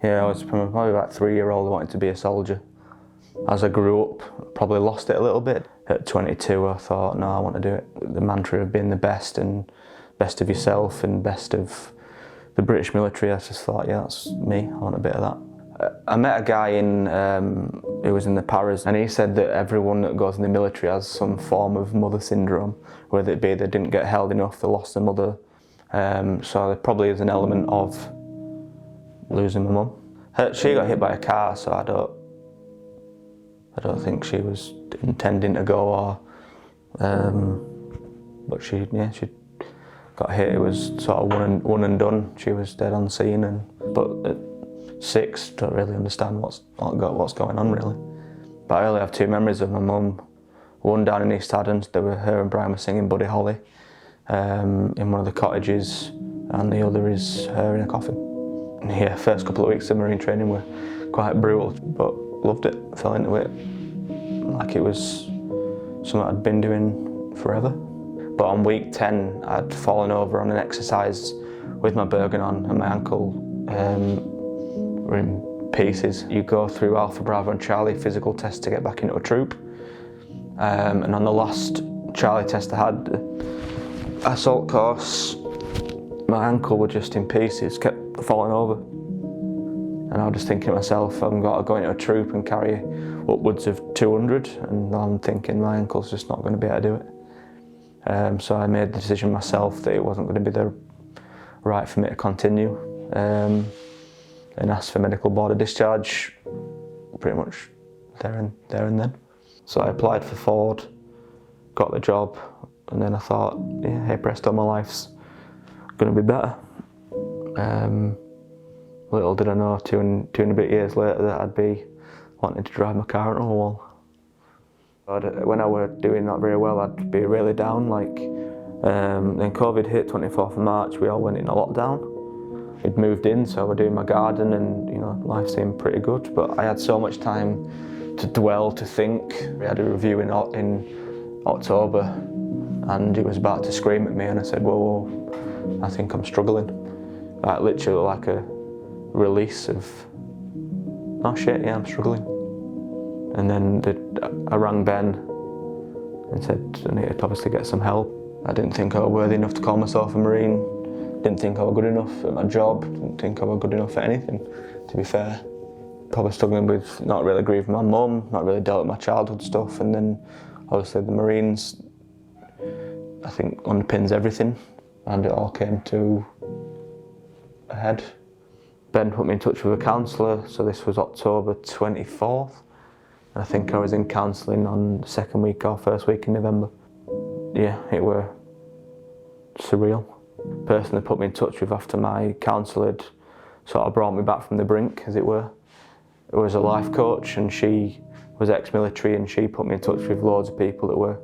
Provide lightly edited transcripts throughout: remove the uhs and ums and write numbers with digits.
Yeah, I was probably about 3-year-old I wanted to be a soldier. As I grew up, probably lost it a little bit. At 22, I thought, no, I want to do it. The mantra of being the best and best of yourself and best of the British military, I just thought, yeah, that's me, I want a bit of that. I met a guy who was in the paras, and he said that everyone that goes in the military has some form of mother syndrome, whether it be they didn't get held enough, they lost their mother. So there probably is an element of losing my mum. She got hit by a car, so I don't think she was intending to go, but she got hit. It was sort of one and done. She was dead on scene, but at 6, don't really understand what's going on really. But I only have 2 memories of my mum. One down in East Haddon, there were her and Brian were singing Buddy Holly in one of the cottages, and the other is her in a coffin. And yeah, first couple of weeks of Marine training were quite brutal, but loved it, fell into it like it was something I'd been doing forever. But on week 10, I'd fallen over on an exercise with my Bergen on, and my ankle were in pieces. You go through Alpha, Bravo and Charlie physical tests to get back into a troop. And on the last Charlie test I had, assault course, my ankle was just in pieces, kept falling over. And I was just thinking to myself, I've got to go into a troop and carry upwards of 200, and I'm thinking my ankle's just not going to be able to do it. So I made the decision myself that it wasn't going to be the right for me to continue, and asked for medical board of discharge pretty much there and then. So I applied for Ford, got the job, and then I thought, yeah, hey presto, my life's going to be better. Little did I know, two and a bit years later, that I'd be wanting to drive my car into a wall. When I were doing not very well, I'd be really down. Then COVID hit, 24th of March, we all went in a lockdown. We'd moved in, so we're doing my garden, and life seemed pretty good. But I had so much time to dwell, to think. We had a review in October, and he was about to scream at me, and I said, whoa, I think I'm struggling. Literally like a release of, oh shit, yeah, I'm struggling. And then I rang Ben and said I needed to obviously get some help. I didn't think I was worthy enough to call myself a Marine. Didn't think I was good enough at my job. Didn't think I was good enough at anything, to be fair. Probably struggling with not really grieving my mum, not really dealt with my childhood stuff, and then obviously the Marines, I think, underpins everything, and it all came to a head. Ben put me in touch with a counsellor, so this was October 24th. I think I was in counselling on the 2nd week or 1st week in November. Yeah, it were surreal. The person that put me in touch with after my counsellor had sort of brought me back from the brink, as it were. It was a life coach, and she was ex-military, and she put me in touch with loads of people that were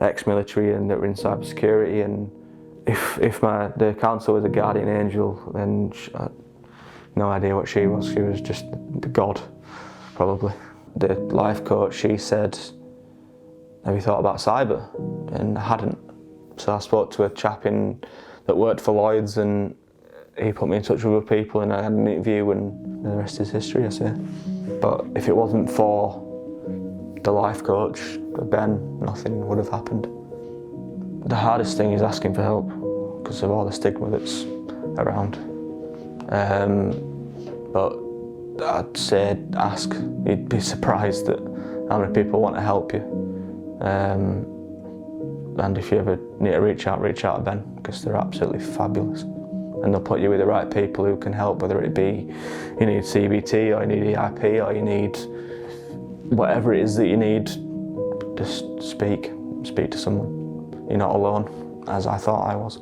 ex-military and that were in cybersecurity. And if the counsellor was a guardian angel, then I had no idea what she was. She was just the god, probably. The life coach, she said, have you thought about cyber? And I hadn't. So I spoke to a chap that worked for Lloyd's, and he put me in touch with other people, and I had an interview, and the rest is history, I say. But if it wasn't for the life coach, Ben, nothing would have happened. The hardest thing is asking for help because of all the stigma that's around. But I'd say ask. You'd be surprised at how many people want to help you. And if you ever need to reach out to Ben, because they're absolutely fabulous. And they'll put you with the right people who can help, whether it be you need CBT or you need EIP or you need whatever it is that you need. Just speak to someone. You're not alone, as I thought I was.